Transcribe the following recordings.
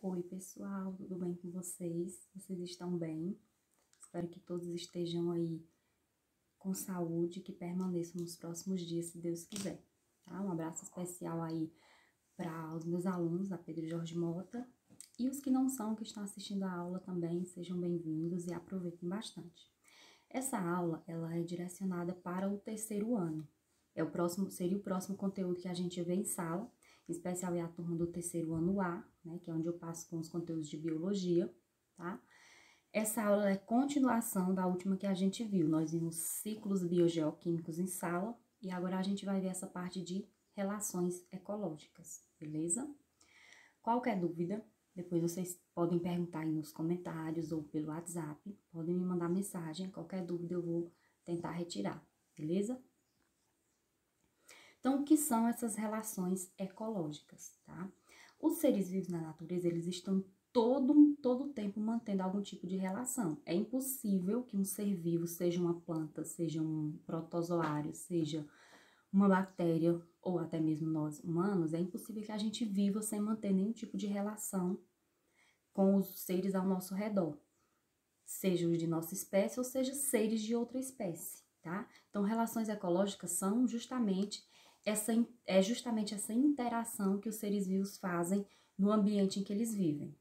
Oi, pessoal, tudo bem com vocês? Vocês estão bem? Espero que todos estejam aí com saúde, que permaneçam nos próximos dias, se Deus quiser, tá? Um abraço especial aí para os meus alunos da Pedro Jorge Mota e os que não são, que estão assistindo a aula também, sejam bem-vindos e aproveitem bastante. Essa aula, ela é direcionada para o terceiro ano. Seria o próximo conteúdo que a gente vê em sala. Em especial é a turma do terceiro ano A, né, que é onde eu passo com os conteúdos de biologia, tá? Essa aula é continuação da última que a gente viu. Nós vimos ciclos biogeoquímicos em sala e agora a gente vai ver essa parte de relações ecológicas, beleza? Qualquer dúvida, depois vocês podem perguntar aí nos comentários ou pelo WhatsApp, podem me mandar mensagem, qualquer dúvida eu vou tentar retirar, beleza? Então, o que são essas relações ecológicas, tá? Os seres vivos na natureza, eles estão todo o tempo mantendo algum tipo de relação. É impossível que um ser vivo, seja uma planta, seja um protozoário, seja uma bactéria, ou até mesmo nós humanos, é impossível que a gente viva sem manter nenhum tipo de relação com os seres ao nosso redor. Seja os de nossa espécie, ou seja, seres de outra espécie, tá? Então, relações ecológicas são justamente essa interação que os seres vivos fazem no ambiente em que eles vivem.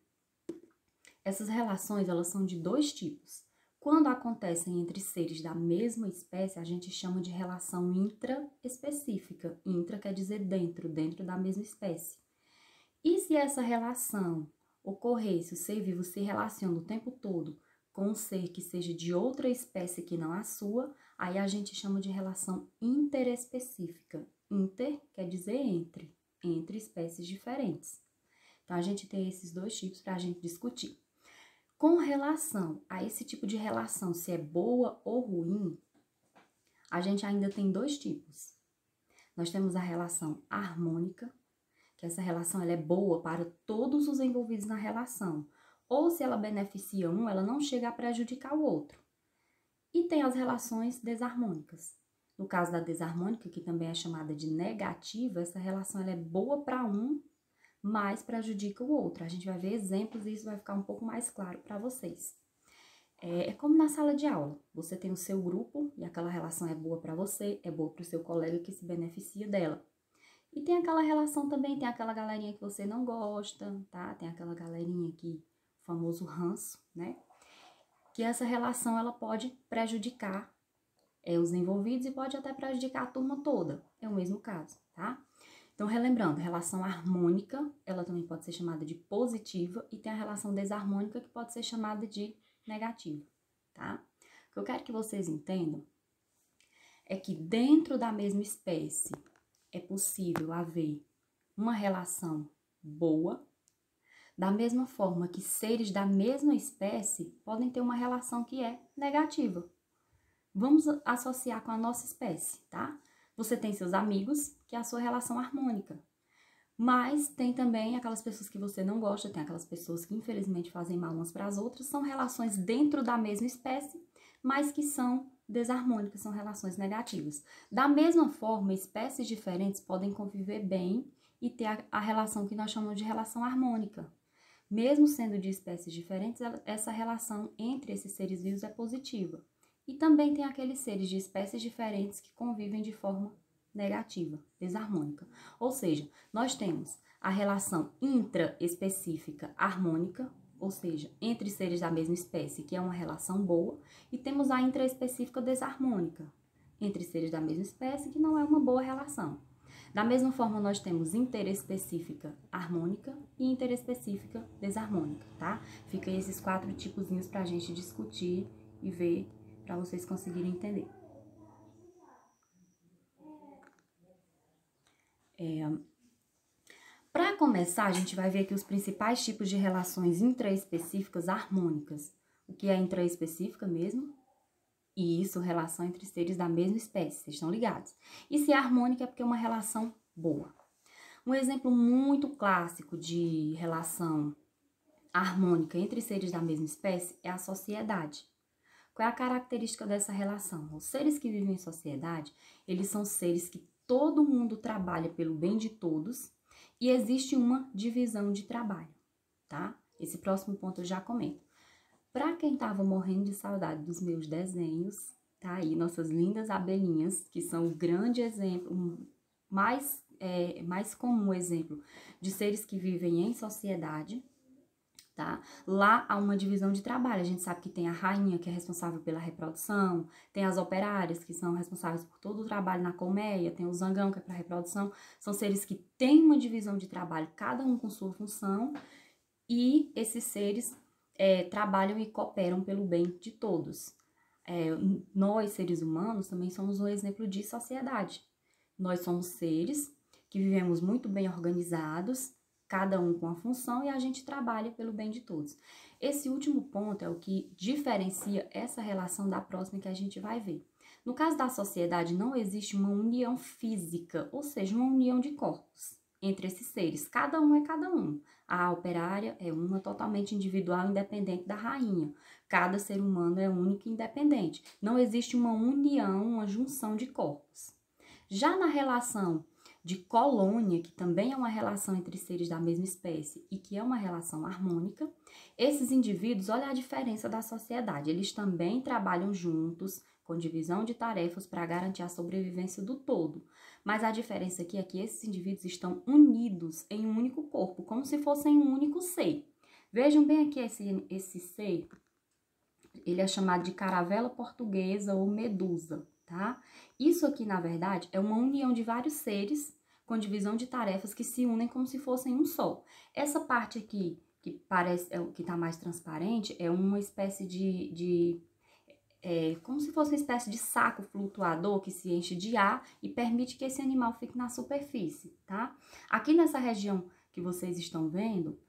Essas relações, elas são de dois tipos. Quando acontecem entre seres da mesma espécie, a gente chama de relação intraespecífica. Intra quer dizer dentro da mesma espécie. E se essa relação ocorresse, o ser vivo se relaciona o tempo todo com um ser que seja de outra espécie que não a sua, aí a gente chama de relação interespecífica. Inter quer dizer entre espécies diferentes. Então, a gente tem esses dois tipos para a gente discutir. Com relação a esse tipo de relação, se é boa ou ruim, a gente ainda tem dois tipos. Nós temos a relação harmônica, que essa relação ela é boa para todos os envolvidos na relação. Ou se ela beneficia um, ela não chega a prejudicar o outro. E tem as relações desarmônicas. No caso da desarmônica, que também é chamada de negativa, essa relação ela é boa para um, mas prejudica o outro. A gente vai ver exemplos e isso vai ficar um pouco mais claro para vocês. É como na sala de aula. Você tem o seu grupo e aquela relação é boa para você, é boa para o seu colega que se beneficia dela. E tem aquela relação também, tem aquela galerinha que você não gosta, tá? Tem aquela galerinha que, o famoso ranço, né? Que essa relação, ela pode prejudicar os envolvidos e pode até prejudicar a turma toda. É o mesmo caso, tá? Então, relembrando, relação harmônica, ela também pode ser chamada de positiva e tem a relação desarmônica que pode ser chamada de negativa, tá? O que eu quero que vocês entendam é que dentro da mesma espécie é possível haver uma relação boa, da mesma forma que seres da mesma espécie podem ter uma relação que é negativa. Vamos associar com a nossa espécie, tá? Você tem seus amigos, que é a sua relação harmônica. Mas tem também aquelas pessoas que você não gosta, tem aquelas pessoas que infelizmente fazem mal umas para as outras, são relações dentro da mesma espécie, mas que são desarmônicas, são relações negativas. Da mesma forma, espécies diferentes podem conviver bem e ter a relação que nós chamamos de relação harmônica. Mesmo sendo de espécies diferentes, essa relação entre esses seres vivos é positiva. E também tem aqueles seres de espécies diferentes que convivem de forma negativa, desarmônica. Ou seja, nós temos a relação intraespecífica harmônica, ou seja, entre seres da mesma espécie, que é uma relação boa, e temos a intraespecífica desarmônica, entre seres da mesma espécie, que não é uma boa relação. Da mesma forma, nós temos interespecífica harmônica e interespecífica desarmônica, tá? Ficam esses 4 tipozinhos pra gente discutir e ver, para vocês conseguirem entender. Para começar, a gente vai ver aqui os principais tipos de relações intraespecíficas harmônicas. O que é intraespecífica mesmo? E isso, relação entre seres da mesma espécie, vocês estão ligados. E se é harmônica é porque é uma relação boa. Um exemplo muito clássico de relação harmônica entre seres da mesma espécie é a sociedade. Qual é a característica dessa relação? Os seres que vivem em sociedade, eles são seres que todo mundo trabalha pelo bem de todos e existe uma divisão de trabalho, tá? Esse próximo ponto eu já comento. Para quem tava morrendo de saudade dos meus desenhos, tá aí nossas lindas abelhinhas, que são o grande exemplo, mais comum exemplo de seres que vivem em sociedade, tá? Lá há uma divisão de trabalho. A gente sabe que tem a rainha, que é responsável pela reprodução, tem as operárias, que são responsáveis por todo o trabalho na colmeia, tem o zangão, que é para reprodução. São seres que têm uma divisão de trabalho, cada um com sua função, e esses seres trabalham e cooperam pelo bem de todos. Nós, seres humanos, também somos um exemplo de sociedade. Nós somos seres que vivemos muito bem organizados, cada um com a função, e a gente trabalha pelo bem de todos. Esse último ponto é o que diferencia essa relação da próxima que a gente vai ver. No caso da sociedade, não existe uma união física, ou seja, uma união de corpos entre esses seres. Cada um é cada um. A operária é uma totalmente individual, independente da rainha. Cada ser humano é único e independente. Não existe uma união, uma junção de corpos. Já na relação de colônia, que também é uma relação entre seres da mesma espécie e que é uma relação harmônica, esses indivíduos, olha a diferença da sociedade, eles também trabalham juntos, com divisão de tarefas para garantir a sobrevivência do todo. Mas a diferença aqui é que esses indivíduos estão unidos em um único corpo, como se fossem um único ser. Vejam bem aqui esse ser, ele é chamado de caravela portuguesa ou medusa, tá? Isso aqui, na verdade, é uma união de vários seres com divisão de tarefas que se unem como se fossem um só. Essa parte aqui, que parece que tá mais transparente, é uma espécie como se fosse uma espécie de saco flutuador que se enche de ar e permite que esse animal fique na superfície, tá? Aqui nessa região que vocês estão vendo,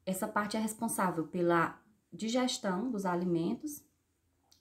essa parte é responsável pela digestão dos alimentos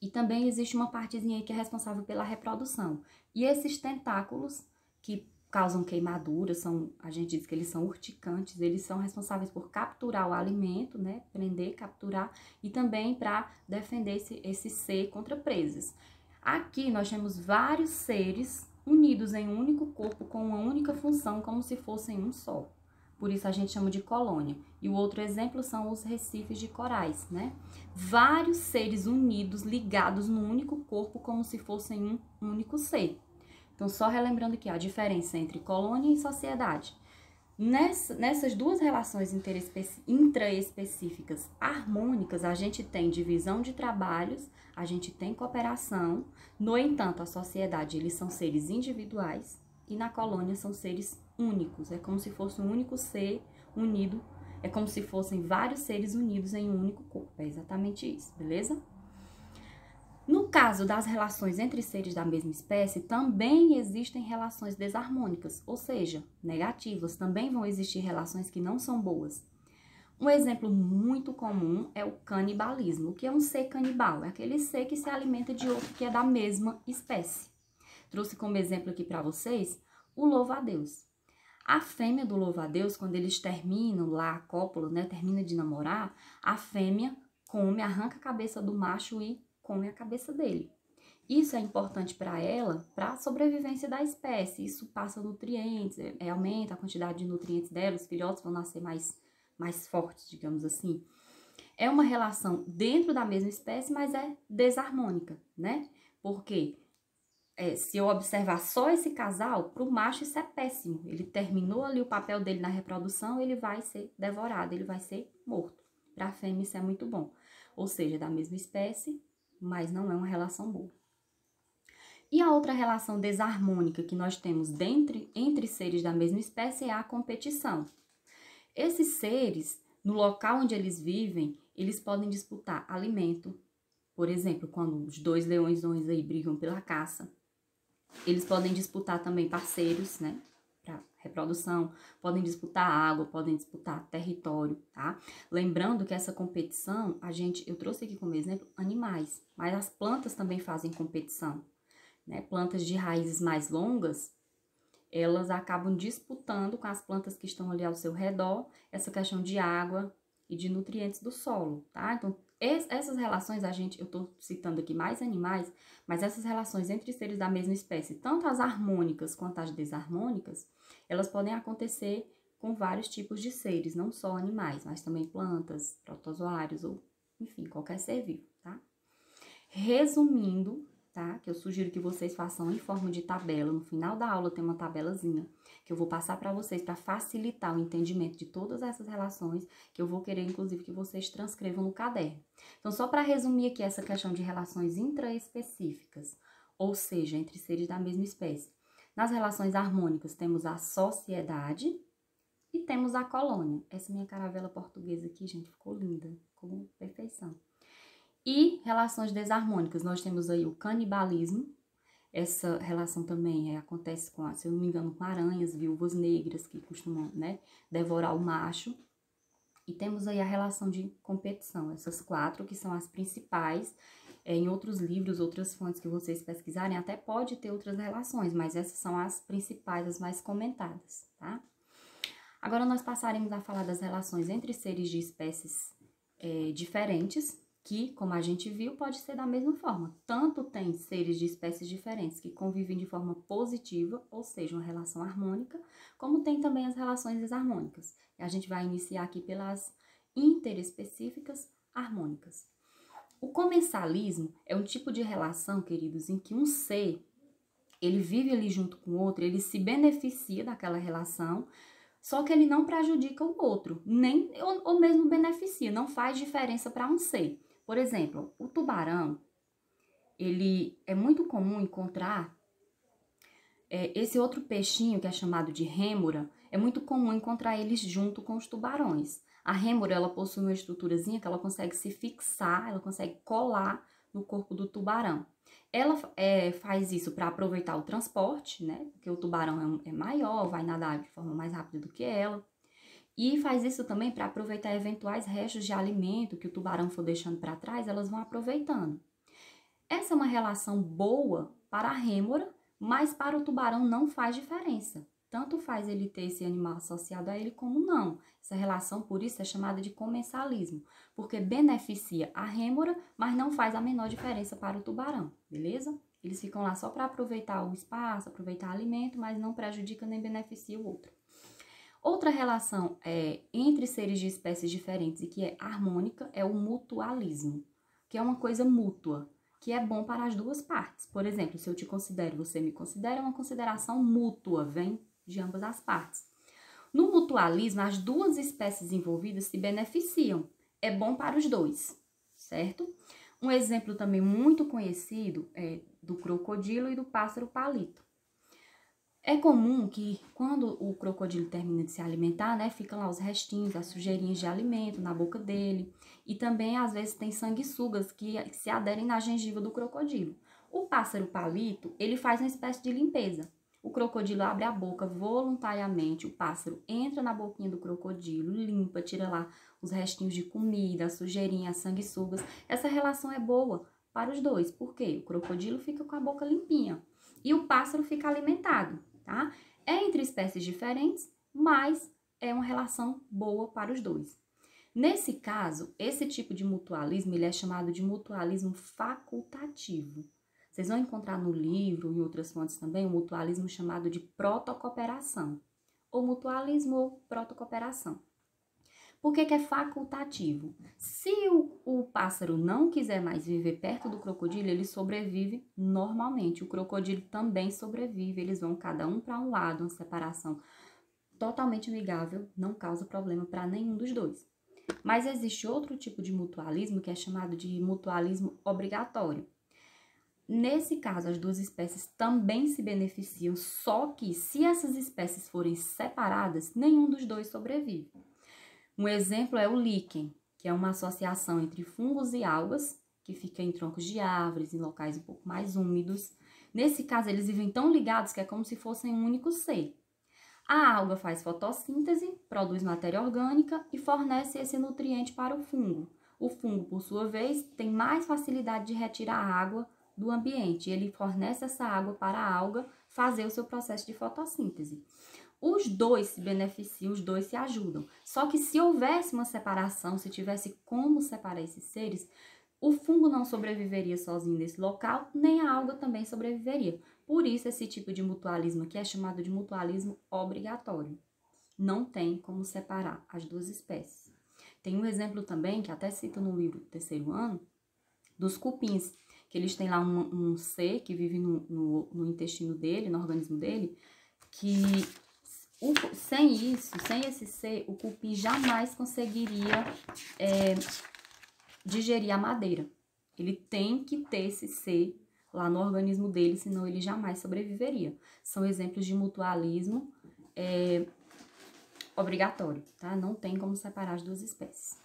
e também existe uma partezinha aí que é responsável pela reprodução. E esses tentáculos que causam queimaduras, a gente diz que eles são urticantes, eles são responsáveis por capturar o alimento, né? Prender, capturar e também para defender esse ser contra presas. Aqui nós temos vários seres unidos em um único corpo com uma única função, como se fossem um só. Por isso a gente chama de colônia. E o outro exemplo são os recifes de corais, né? Vários seres unidos, ligados num único corpo, como se fossem um único ser. Então, só relembrando aqui a diferença entre colônia e sociedade. Nessas duas relações intraespecíficas harmônicas, a gente tem divisão de trabalhos, a gente tem cooperação. No entanto, a sociedade, eles são seres individuais e na colônia são seres únicos. É como se fosse um único ser unido, é como se fossem vários seres unidos em um único corpo. É exatamente isso, beleza? No caso das relações entre seres da mesma espécie, também existem relações desarmônicas, ou seja, negativas. Também vão existir relações que não são boas. Um exemplo muito comum é o canibalismo. O que é um ser canibal? É aquele ser que se alimenta de outro que é da mesma espécie. Trouxe como exemplo aqui para vocês o louva-a-Deus. A fêmea do louva-a-Deus, quando eles terminam lá a cópula, né, termina de namorar, a fêmea come, arranca a cabeça do macho e come a cabeça dele. Isso é importante para ela, para a sobrevivência da espécie. Isso passa nutrientes, aumenta a quantidade de nutrientes dela, os filhotes vão nascer mais fortes, digamos assim. É uma relação dentro da mesma espécie, mas é desarmônica, né? Porque se eu observar só esse casal, para o macho isso é péssimo. Ele terminou ali o papel dele na reprodução, ele vai ser devorado, ele vai ser morto. Para a fêmea isso é muito bom. Ou seja, da mesma espécie, mas não é uma relação boa. E a outra relação desarmônica que nós temos entre seres da mesma espécie é a competição. Esses seres, no local onde eles vivem, eles podem disputar alimento. Por exemplo, quando os dois leões aí brigam pela caça. Eles podem disputar também parceiros, né? Para reprodução, podem disputar água, podem disputar território, tá? Lembrando que essa competição, eu trouxe aqui como exemplo animais, mas as plantas também fazem competição, né? Plantas de raízes mais longas, elas acabam disputando com as plantas que estão ali ao seu redor essa questão de água e de nutrientes do solo, tá? Então, essas relações, eu tô citando aqui mais animais, mas essas relações entre seres da mesma espécie, tanto as harmônicas quanto as desarmônicas, elas podem acontecer com vários tipos de seres, não só animais, mas também plantas, protozoários ou, enfim, qualquer ser vivo, tá? Resumindo, tá? Que eu sugiro que vocês façam em forma de tabela. No final da aula tem uma tabelazinha que eu vou passar para vocês para facilitar o entendimento de todas essas relações, que eu vou querer, inclusive, que vocês transcrevam no caderno. Então, só para resumir aqui essa questão de relações intraespecíficas, ou seja, entre seres da mesma espécie. Nas relações harmônicas, temos a sociedade e temos a colônia. Essa minha caravela portuguesa aqui, gente, ficou linda, com perfeição. E relações desarmônicas, nós temos aí o canibalismo. Essa relação também acontece com, se eu não me engano, com aranhas, viúvas negras que costumam, né, devorar o macho. E temos aí a relação de competição, essas 4 que são as principais. Em outros livros, outras fontes que vocês pesquisarem, até pode ter outras relações, mas essas são as principais, as mais comentadas, tá? Agora nós passaremos a falar das relações entre seres de espécies diferentes, que, como a gente viu, pode ser da mesma forma. Tanto tem seres de espécies diferentes que convivem de forma positiva, ou seja, uma relação harmônica, como tem também as relações desarmônicas. E a gente vai iniciar aqui pelas interespecíficas harmônicas. O comensalismo é um tipo de relação, queridos, em que um ser, ele vive ali junto com o outro, ele se beneficia daquela relação, só que ele não prejudica o outro, nem ou mesmo beneficia, não faz diferença para um ser. Por exemplo, o tubarão, ele é muito comum encontrar esse outro peixinho que é chamado de rêmora, é muito comum encontrar eles junto com os tubarões. A rêmora, ela possui uma estruturazinha que ela consegue se fixar, ela consegue colar no corpo do tubarão. Ela faz isso para aproveitar o transporte, né? Porque o tubarão é maior, vai nadar de forma mais rápida do que ela. E faz isso também para aproveitar eventuais restos de alimento que o tubarão for deixando para trás, elas vão aproveitando. Essa é uma relação boa para a rêmora, mas para o tubarão não faz diferença. Tanto faz ele ter esse animal associado a ele como não. Essa relação, por isso, é chamada de comensalismo, porque beneficia a rêmora, mas não faz a menor diferença para o tubarão, beleza? Eles ficam lá só para aproveitar o espaço, aproveitar o alimento, mas não prejudica nem beneficia o outro. Outra relação entre seres de espécies diferentes e que é harmônica é o mutualismo, que é uma coisa mútua, que é bom para as duas partes. Por exemplo, se eu te considero, você me considera, é uma consideração mútua, vem de ambas as partes. No mutualismo, as duas espécies envolvidas se beneficiam, é bom para os dois, certo? Um exemplo também muito conhecido é do crocodilo e do pássaro palito. É comum que quando o crocodilo termina de se alimentar, né, ficam lá os restinhos, as sujeirinhas de alimento na boca dele. E também, às vezes, tem sanguessugas que se aderem na gengiva do crocodilo. O pássaro palito, ele faz uma espécie de limpeza. O crocodilo abre a boca voluntariamente, o pássaro entra na boquinha do crocodilo, limpa, tira lá os restinhos de comida, a sujeirinha, as sanguessugas. Essa relação é boa para os dois, porque o crocodilo fica com a boca limpinha e o pássaro fica alimentado. Tá? É entre espécies diferentes, mas é uma relação boa para os dois. Nesse caso, esse tipo de mutualismo ele é chamado de mutualismo facultativo. Vocês vão encontrar no livro e em outras fontes também o mutualismo chamado de protocooperação, ou mutualismo ou protocooperação. Por que é facultativo? Se o pássaro não quiser mais viver perto do crocodilo, ele sobrevive normalmente. O crocodilo também sobrevive, eles vão cada um para um lado, uma separação totalmente amigável, não causa problema para nenhum dos dois. Mas existe outro tipo de mutualismo que é chamado de mutualismo obrigatório. Nesse caso, as duas espécies também se beneficiam, só que se essas espécies forem separadas, nenhum dos dois sobrevive. Um exemplo é o líquen, que é uma associação entre fungos e algas, que fica em troncos de árvores, em locais um pouco mais úmidos. Nesse caso, eles vivem tão ligados que é como se fossem um único ser. A alga faz fotossíntese, produz matéria orgânica e fornece esse nutriente para o fungo. O fungo, por sua vez, tem mais facilidade de retirar a água do ambiente. Ele fornece essa água para a alga fazer o seu processo de fotossíntese. Os dois se beneficiam, os dois se ajudam. Só que se houvesse uma separação, se tivesse como separar esses seres, o fungo não sobreviveria sozinho nesse local, nem a alga também sobreviveria. Por isso, esse tipo de mutualismo aqui é chamado de mutualismo obrigatório. Não tem como separar as duas espécies. Tem um exemplo também, que até cito no livro do terceiro ano, dos cupins, que eles têm lá um ser que vive no intestino dele, no organismo dele, que sem esse ser, o cupim jamais conseguiria digerir a madeira. Ele tem que ter esse ser lá no organismo dele, senão ele jamais sobreviveria. São exemplos de mutualismo obrigatório, tá? Não tem como separar as duas espécies.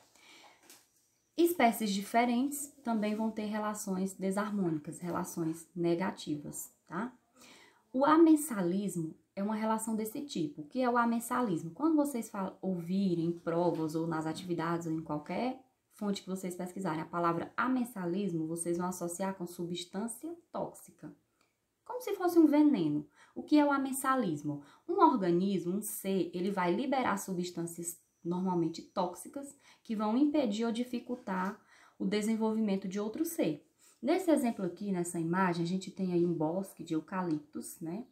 Espécies diferentes também vão ter relações desarmônicas, relações negativas, tá? O amensalismo é uma relação desse tipo. O que é o amensalismo? Quando vocês ouvirem em provas ou nas atividades ou em qualquer fonte que vocês pesquisarem a palavra amensalismo, vocês vão associar com substância tóxica, como se fosse um veneno. O que é o amensalismo? Um organismo, um ser, ele vai liberar substâncias normalmente tóxicas que vão impedir ou dificultar o desenvolvimento de outro ser. Nesse exemplo aqui, nessa imagem, a gente tem aí um bosque de eucaliptos, né?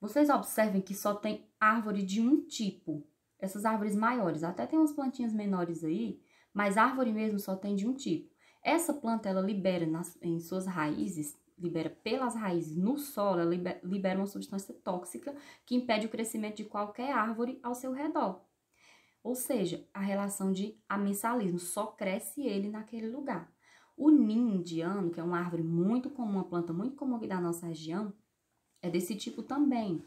Vocês observem que só tem árvore de um tipo. Essas árvores maiores, até tem umas plantinhas menores aí, mas árvore mesmo só tem de um tipo. Essa planta, ela libera em suas raízes, libera pelas raízes no solo, ela libera uma substância tóxica que impede o crescimento de qualquer árvore ao seu redor. Ou seja, a relação de amensalismo, só cresce ele naquele lugar. O ninho indiano, que é uma árvore muito comum, uma planta muito comum aqui da nossa região, é desse tipo também.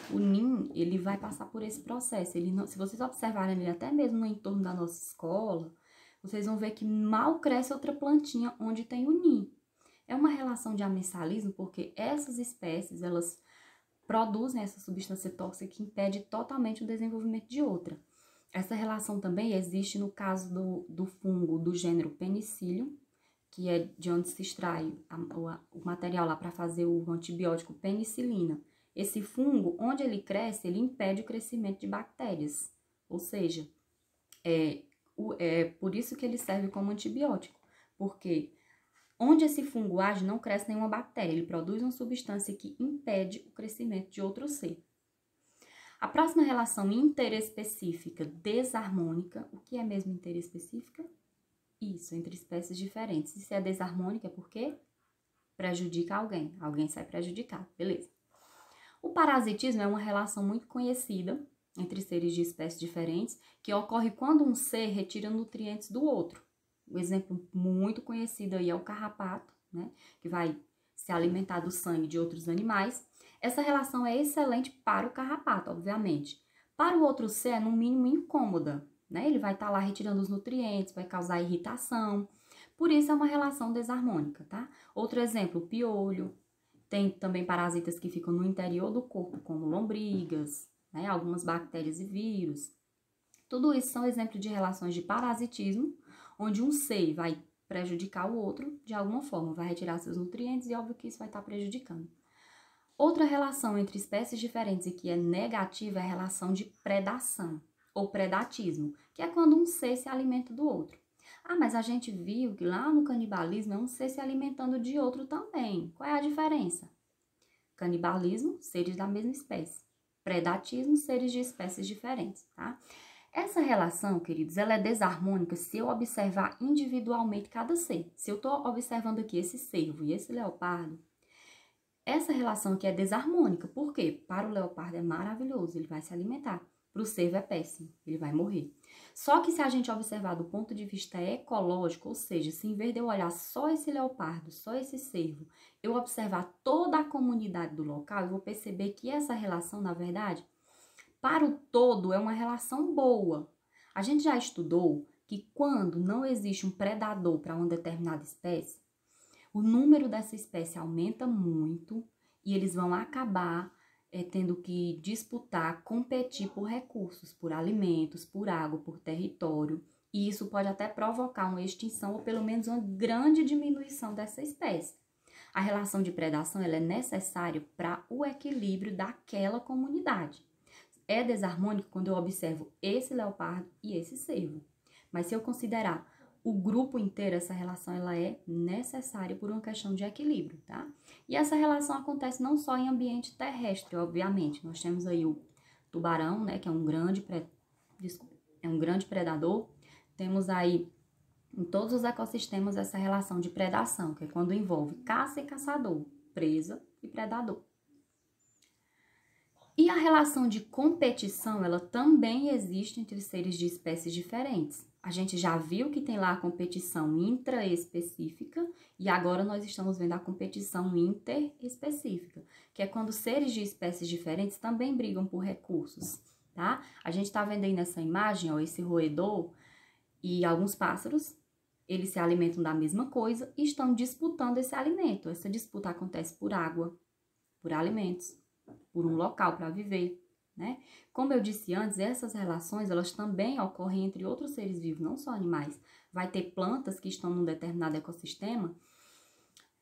O ninho, ele vai passar por esse processo. Ele não, se vocês observarem ele até mesmo no entorno da nossa escola, vocês vão ver que mal cresce outra plantinha onde tem o ninho. É uma relação de amensalismo porque essas espécies, elas produzem essa substância tóxica que impede totalmente o desenvolvimento de outra. Essa relação também existe no caso do fungo do gênero Penicillium, que é de onde se extrai o material lá para fazer o antibiótico penicilina. Esse fungo, onde ele cresce, ele impede o crescimento de bactérias. Ou seja, é por isso que ele serve como antibiótico. Porque onde esse fungo age, não cresce nenhuma bactéria. Ele produz uma substância que impede o crescimento de outro ser. A próxima relação interespecífica desarmônica. O que é mesmo interespecífica? Isso, entre espécies diferentes. E se é desarmônica, é porque prejudica alguém. Alguém sai prejudicado, beleza. O parasitismo é uma relação muito conhecida entre seres de espécies diferentes, que ocorre quando um ser retira nutrientes do outro. Um exemplo muito conhecido aí é o carrapato, né, que vai se alimentar do sangue de outros animais. Essa relação é excelente para o carrapato, obviamente. Para o outro ser, é no mínimo incômoda, né? Ele vai estar lá retirando os nutrientes, vai causar irritação. Por isso é uma relação desarmônica, tá? Outro exemplo, o piolho. Tem também parasitas que ficam no interior do corpo, como lombrigas, né? Algumas bactérias e vírus. Tudo isso são exemplos de relações de parasitismo, onde um ser vai prejudicar o outro de alguma forma, vai retirar seus nutrientes e óbvio que isso vai estar prejudicando. Outra relação entre espécies diferentes e que é negativa é a relação de predação ou predatismo, que é quando um ser se alimenta do outro. Ah, mas a gente viu que lá no canibalismo é um ser se alimentando de outro também. Qual é a diferença? Canibalismo, seres da mesma espécie. Predatismo, seres de espécies diferentes, tá? Essa relação, queridos, ela é desarmônica se eu observar individualmente cada ser. Se eu estou observando aqui esse cervo e esse leopardo, essa relação aqui é desarmônica. Por quê? Para o leopardo é maravilhoso, ele vai se alimentar. Para o cervo é péssimo, ele vai morrer. Só que se a gente observar do ponto de vista ecológico, ou seja, se em vez de eu olhar só esse leopardo, só esse cervo, eu observar toda a comunidade do local, eu vou perceber que essa relação, na verdade, para o todo é uma relação boa. A gente já estudou que quando não existe um predador para uma determinada espécie, o número dessa espécie aumenta muito e eles vão acabar tendo que disputar, competir por recursos, por alimentos, por água, por território. E isso pode até provocar uma extinção ou pelo menos uma grande diminuição dessa espécie. A relação de predação ela é necessária para o equilíbrio daquela comunidade. É desarmônico quando eu observo esse leopardo e esse cervo. Mas se eu considerar o grupo inteiro, essa relação ela é necessária por uma questão de equilíbrio, tá? E essa relação acontece não só em ambiente terrestre, obviamente. Nós temos aí tubarão, né, que é um grande predador. Temos aí em todos os ecossistemas essa relação de predação, que é quando envolve caça e caçador, presa e predador. E a relação de competição, ela também existe entre seres de espécies diferentes. A gente já viu que tem lá a competição intraespecífica e agora nós estamos vendo a competição interespecífica, que é quando seres de espécies diferentes também brigam por recursos, tá? A gente tá vendo aí nessa imagem, ó, esse roedor e alguns pássaros, eles se alimentam da mesma coisa e estão disputando esse alimento. Essa disputa acontece por água, por alimentos, por um local para viver, né? Como eu disse antes, essas relações, elas também ocorrem entre outros seres vivos, não só animais. Vai ter plantas que estão num determinado ecossistema,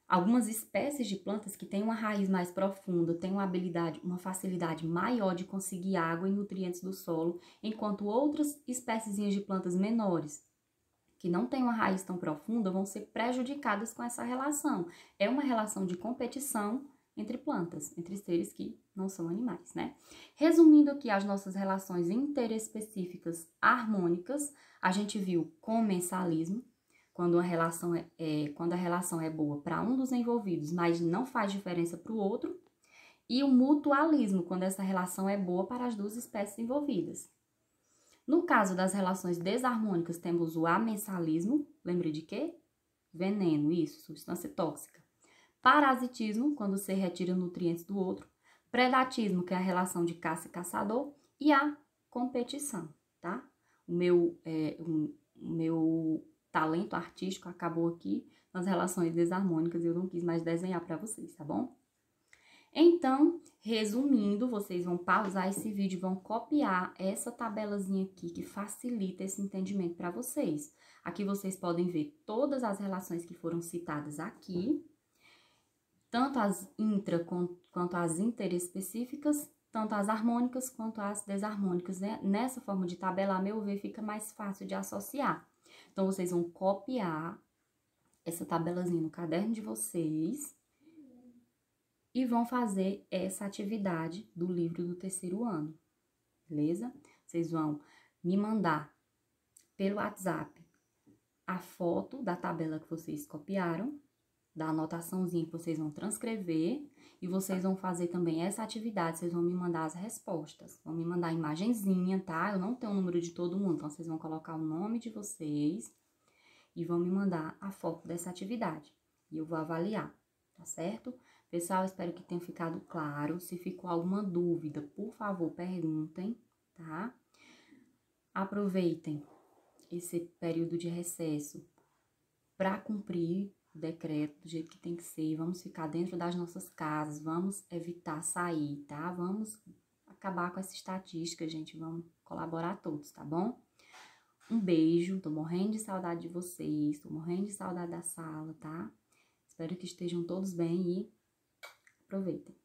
algumas espécies de plantas que têm uma raiz mais profunda, têm uma facilidade maior de conseguir água e nutrientes do solo, enquanto outras espécies de plantas menores, que não têm uma raiz tão profunda, vão ser prejudicadas com essa relação. É uma relação de competição entre plantas, entre seres que não são animais, né? Resumindo aqui as nossas relações interespecíficas harmônicas, a gente viu comensalismo, quando a relação é boa para um dos envolvidos, mas não faz diferença para o outro, e o mutualismo, quando essa relação é boa para as duas espécies envolvidas. No caso das relações desarmônicas, temos o amensalismo, lembre de quê? Veneno, isso, substância tóxica. Parasitismo, quando você retira nutrientes do outro. Predatismo, que é a relação de caça e caçador. E a competição, tá? O meu talento artístico acabou aqui nas relações desarmônicas e eu não quis mais desenhar para vocês, tá bom? Então, resumindo, vocês vão pausar esse vídeo e vão copiar essa tabelazinha aqui que facilita esse entendimento para vocês. Aqui vocês podem ver todas as relações que foram citadas aqui, tanto as quanto as interespecíficas, tanto as harmônicas quanto as desarmônicas, né? Nessa forma de tabela, a meu ver, fica mais fácil de associar. Então, vocês vão copiar essa tabelazinha no caderno de vocês e vão fazer essa atividade do livro do terceiro ano, beleza? Vocês vão me mandar pelo WhatsApp a foto da tabela que vocês copiaram, da anotaçãozinha que vocês vão transcrever, e vocês vão fazer também essa atividade, vocês vão me mandar as respostas, vão me mandar a imagenzinha, tá? Eu não tenho o número de todo mundo, então vocês vão colocar o nome de vocês e vão me mandar a foto dessa atividade, e eu vou avaliar, tá certo? Pessoal, espero que tenha ficado claro. Se ficou alguma dúvida, por favor, perguntem, tá? Aproveitem esse período de recesso para cumprir o decreto do jeito que tem que ser. Vamos ficar dentro das nossas casas, vamos evitar sair, tá? Vamos acabar com essa estatística, gente. Vamos colaborar todos, tá bom? Um beijo, tô morrendo de saudade de vocês, tô morrendo de saudade da sala, tá? Espero que estejam todos bem e aproveitem.